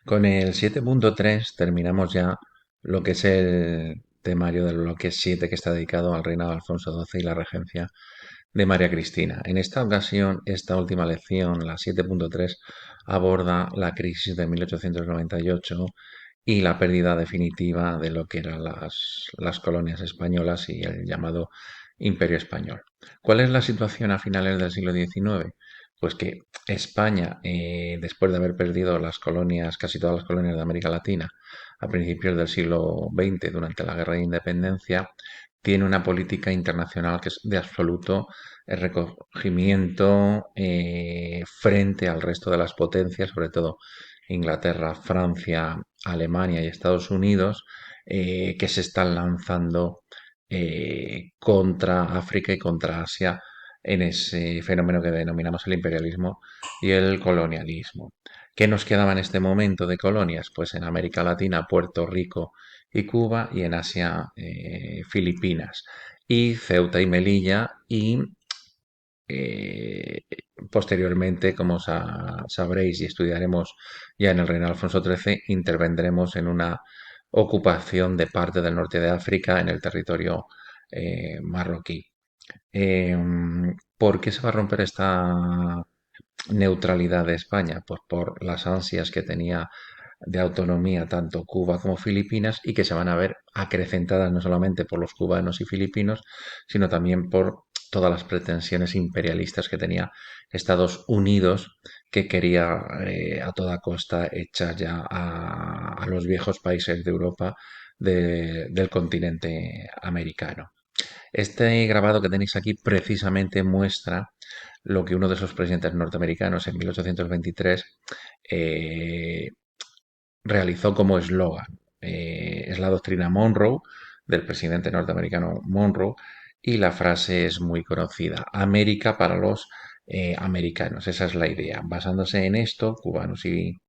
Con el 7.3 terminamos ya lo que es el temario del bloque 7 que está dedicado al reinado de Alfonso XII y la regencia de María Cristina. En esta ocasión, esta última lección, la 7.3, aborda la crisis de 1898 y la pérdida definitiva de lo que eran las colonias españolas y el llamado Imperio Español. ¿Cuál es la situación a finales del siglo XIX? Pues que España, después de haber perdido las colonias, casi todas las colonias de América Latina, a principios del siglo XX, durante la Guerra de Independencia, tiene una política internacional que es de absoluto recogimiento frente al resto de las potencias, sobre todo Inglaterra, Francia, Alemania y Estados Unidos, que se están lanzando contra África y contra Asia en ese fenómeno que denominamos el imperialismo y el colonialismo. ¿Qué nos quedaba en este momento de colonias? Pues en América Latina, Puerto Rico y Cuba, y en Asia, Filipinas, y Ceuta y Melilla, y eh, posteriormente, como sabréis y estudiaremos ya en el reino de Alfonso XIII, intervendremos en una ocupación de parte del norte de África en el territorio marroquí. Eh, ¿Por qué se va a romper esta neutralidad de España? Pues por las ansias que tenía de autonomía tanto Cuba como Filipinas y que se van a ver acrecentadas no solamente por los cubanos y filipinos, sino también por todas las pretensiones imperialistas que tenía Estados Unidos, que quería a toda costa echar ya a los viejos países de Europa del continente americano. Este grabado que tenéis aquí precisamente muestra lo que uno de esos presidentes norteamericanos en 1823 eh, realizó como eslogan. Es la doctrina Monroe del presidente norteamericano Monroe y la frase es muy conocida. América para los americanos. Esa es la idea. Basándose en esto, cubanos y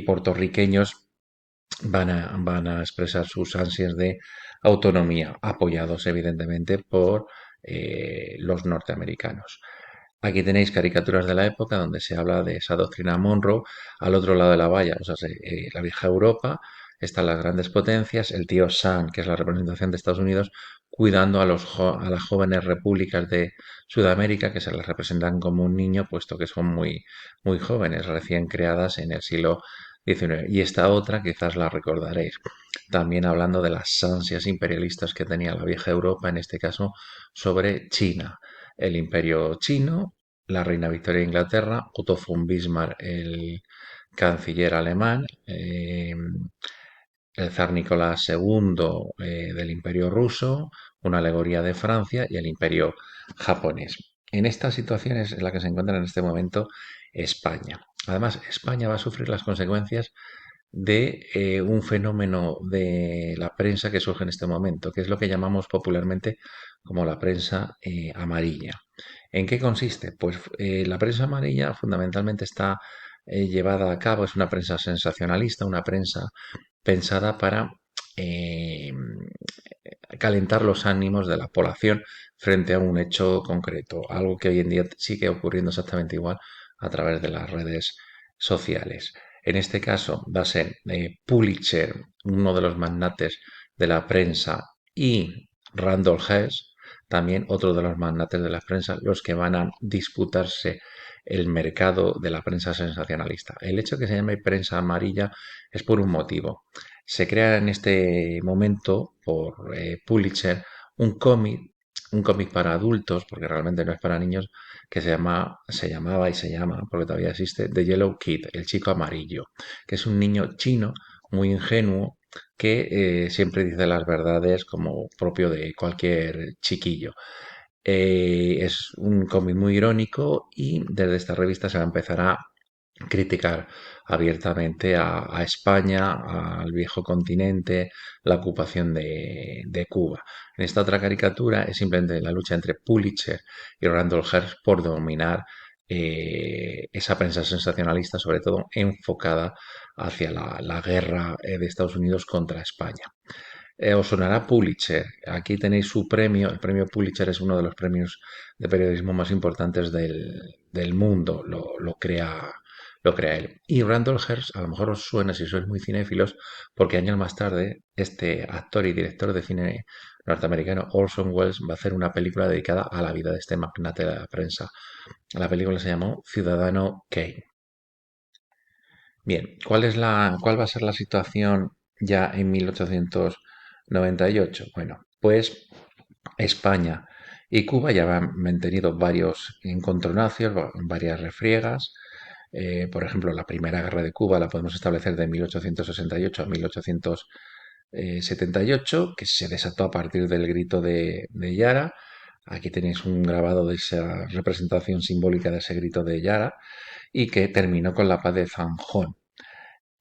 puertorriqueños van a expresar sus ansias de autonomía, apoyados evidentemente por los norteamericanos. Aquí tenéis caricaturas de la época donde se habla de esa doctrina Monroe. Al otro lado de la valla, o sea, la vieja Europa, están las grandes potencias, el tío Sam, que es la representación de Estados Unidos, cuidando a las jóvenes repúblicas de Sudamérica, que se las representan como un niño, puesto que son muy jóvenes, recién creadas en el siglo XIX. Y esta otra, quizás la recordaréis, también hablando de las ansias imperialistas que tenía la vieja Europa, en este caso sobre China, el imperio chino, la reina Victoria de Inglaterra, Otto von Bismarck, el canciller alemán, el zar Nicolás II del imperio ruso, una alegoría de Francia y el imperio japonés. En estas situaciones en la que se encuentra en este momento España. Además, España va a sufrir las consecuencias de un fenómeno de la prensa que surge en este momento, que es lo que llamamos popularmente como la prensa amarilla. ¿En qué consiste? Pues la prensa amarilla fundamentalmente está llevada a cabo, es una prensa sensacionalista, una prensa pensada para eh, calentar los ánimos de la población frente a un hecho concreto, algo que hoy en día sigue ocurriendo exactamente igual a través de las redes sociales. En este caso va a ser Pulitzer, uno de los magnates de la prensa, y Randolph Hearst, también otro de los magnates de la prensa, los que van a disputarse el mercado de la prensa sensacionalista. El hecho de que se llame prensa amarilla es por un motivo. Se crea en este momento por Pulitzer un cómic para adultos, porque realmente no es para niños, que se llamaba y se llama, porque todavía existe, The Yellow Kid, el chico amarillo, que es un niño chino muy ingenuo que siempre dice las verdades como propio de cualquier chiquillo. Es un cómic muy irónico y desde esta revista se va a empezar a criticar abiertamente a España, al viejo continente, la ocupación de Cuba. En esta otra caricatura es simplemente la lucha entre Pulitzer y Randolph Hearst por dominar esa prensa sensacionalista, sobre todo enfocada hacia la guerra de Estados Unidos contra España. Os sonará Pulitzer. Aquí tenéis su premio. El premio Pulitzer es uno de los premios de periodismo más importantes del mundo. Lo crea lo crea él. Y Randall Hearst, a lo mejor os suena si sois muy cinéfilos, porque años más tarde este actor y director de cine norteamericano Orson Welles va a hacer una película dedicada a la vida de este magnate de la prensa. La película se llamó Ciudadano Kane. Bien, ¿cuál va a ser la situación ya en 1898? Bueno, pues España y Cuba ya han mantenido varios encontronazos, varias refriegas. Por ejemplo, la Primera Guerra de Cuba la podemos establecer de 1868 a 1878, que se desató a partir del grito de Yara. Aquí tenéis un grabado de esa representación simbólica de ese grito de Yara y que terminó con la paz de Zanjón.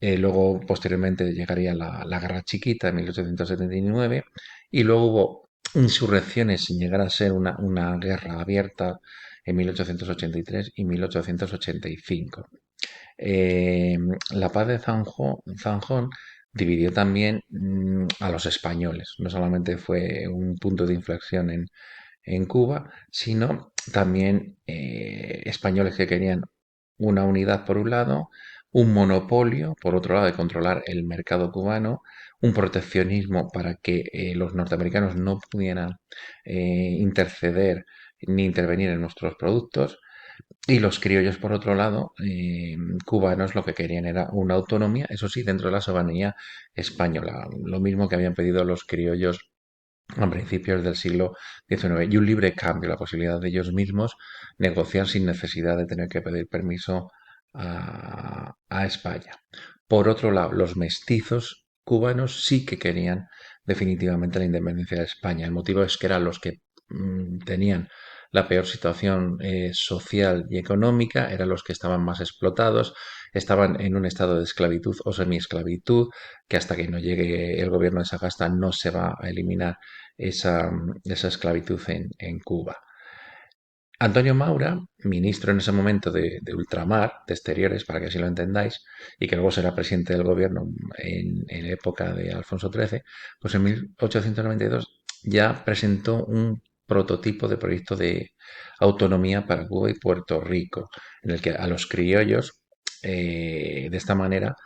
Luego, posteriormente, llegaría la Guerra Chiquita en 1879 y luego hubo insurrecciones sin llegar a ser una guerra abierta en 1883 y 1885. Eh, la paz de Zanjón dividió también a los españoles. No solamente fue un punto de inflexión en Cuba, sino también españoles que querían una unidad por un lado, un monopolio por otro lado de controlar el mercado cubano, un proteccionismo para que los norteamericanos no pudieran interceder ni intervenir en nuestros productos. Y los criollos, por otro lado, cubanos, lo que querían era una autonomía, eso sí, dentro de la soberanía española. Lo mismo que habían pedido los criollos a principios del siglo XIX, y un libre cambio, la posibilidad de ellos mismos negociar sin necesidad de tener que pedir permiso a España. Por otro lado, los mestizos cubanos sí que querían definitivamente la independencia de España. El motivo es que eran los que tenían la peor situación social y económica, eran los que estaban más explotados, estaban en un estado de esclavitud o semiesclavitud, que hasta que no llegue el gobierno de Sagasta no se va a eliminar esa esclavitud en Cuba. Antonio Maura, ministro en ese momento de ultramar, de exteriores, para que así lo entendáis, y que luego será presidente del gobierno en época de Alfonso XIII, pues en 1892 ya presentó un prototipo de proyecto de autonomía para Cuba y Puerto Rico, en el que a los criollos, de esta manera,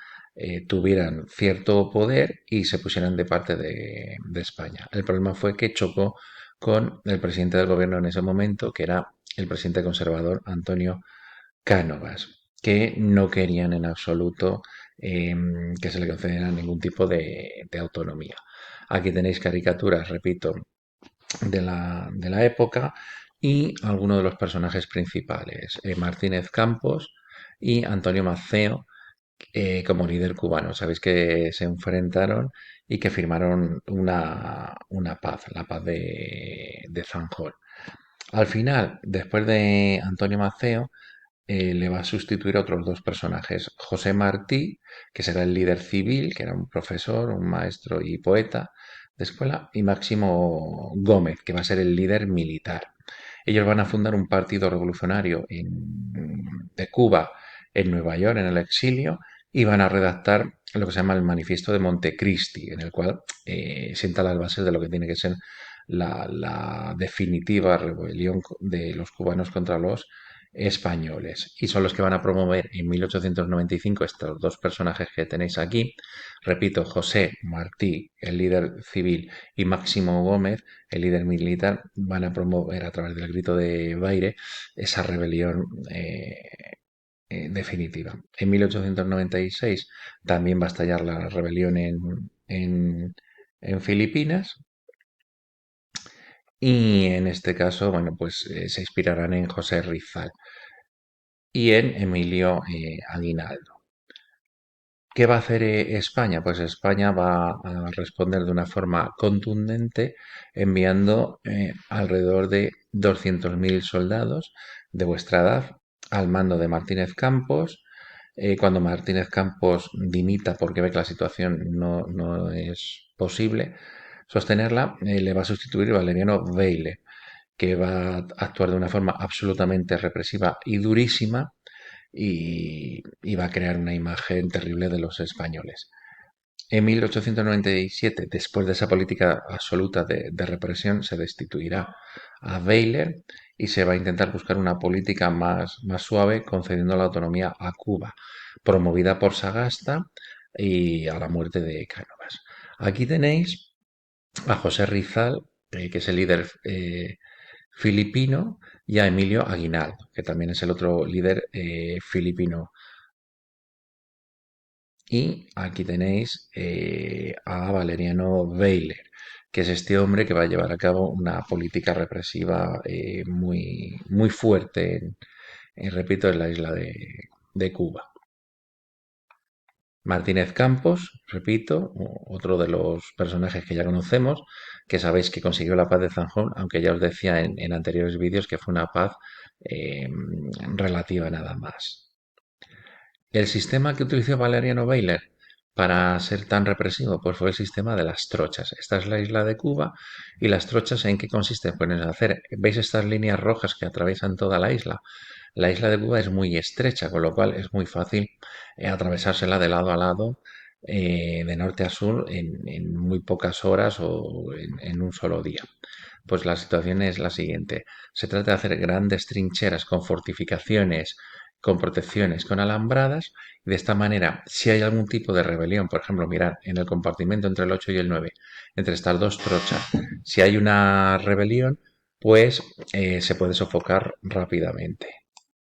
tuvieran cierto poder y se pusieran de parte de España. El problema fue que chocó con el presidente del gobierno en ese momento, que era el presidente conservador Antonio Cánovas, que no querían en absoluto que se le concediera ningún tipo de autonomía. Aquí tenéis caricaturas, repito, de la época y algunos de los personajes principales, Martínez Campos y Antonio Maceo, como líder cubano. Sabéis que se enfrentaron y que firmaron una paz, la paz de Zanjón. Al final, después de Antonio Maceo, le va a sustituir a otros dos personajes. José Martí, que será el líder civil, que era un profesor, un maestro y poeta de escuela, y Máximo Gómez, que va a ser el líder militar. Ellos van a fundar un partido revolucionario de Cuba en Nueva York, en el exilio, y van a redactar lo que se llama el Manifiesto de Montecristi, en el cual sienta las bases de lo que tiene que ser la definitiva rebelión de los cubanos contra los españoles. Y son los que van a promover en 1895 estos dos personajes que tenéis aquí. Repito, José Martí, el líder civil, y Máximo Gómez, el líder militar, van a promover a través del grito de Baire esa rebelión definitiva. En 1896 también va a estallar la rebelión en Filipinas, y en este caso, bueno, pues se inspirarán en José Rizal y en Emilio Aguinaldo. ¿Qué va a hacer España? Pues España va a responder de una forma contundente enviando alrededor de 200.000 soldados de vuestra edad al mando de Martínez Campos. Cuando Martínez Campos dimita porque ve que la situación no es posible sostenerla, le va a sustituir Valeriano Weile, que va a actuar de una forma absolutamente represiva y durísima y va a crear una imagen terrible de los españoles. En 1897, después de esa política absoluta de represión, se destituirá a Bayler y se va a intentar buscar una política más suave, concediendo la autonomía a Cuba, promovida por Sagasta y a la muerte de Cánovas. Aquí tenéis a José Rizal, que es el líder filipino, y a Emilio Aguinaldo, que también es el otro líder filipino. Y aquí tenéis a Valeriano Weyler, que es este hombre que va a llevar a cabo una política represiva muy fuerte, repito, en la isla de Cuba. Martínez Campos, repito, otro de los personajes que ya conocemos, que sabéis que consiguió la paz de Zanjón, aunque ya os decía en anteriores vídeos que fue una paz eh, relativa nada más. El sistema que utilizó Valeriano Weyler para ser tan represivo, pues fue el sistema de las trochas. Esta es la isla de Cuba y las trochas ¿en qué consisten? Pues en hacer, ¿veis estas líneas rojas que atraviesan toda la isla? La isla de Cuba es muy estrecha, con lo cual es muy fácil atravesársela de lado a lado, de norte a sur, en muy pocas horas o en un solo día. Pues la situación es la siguiente. Se trata de hacer grandes trincheras con fortificaciones, con protecciones, con alambradas, y de esta manera, si hay algún tipo de rebelión, por ejemplo, mirad, en el compartimento entre el 8 y el 9, entre estas dos trochas, si hay una rebelión, pues se puede sofocar rápidamente.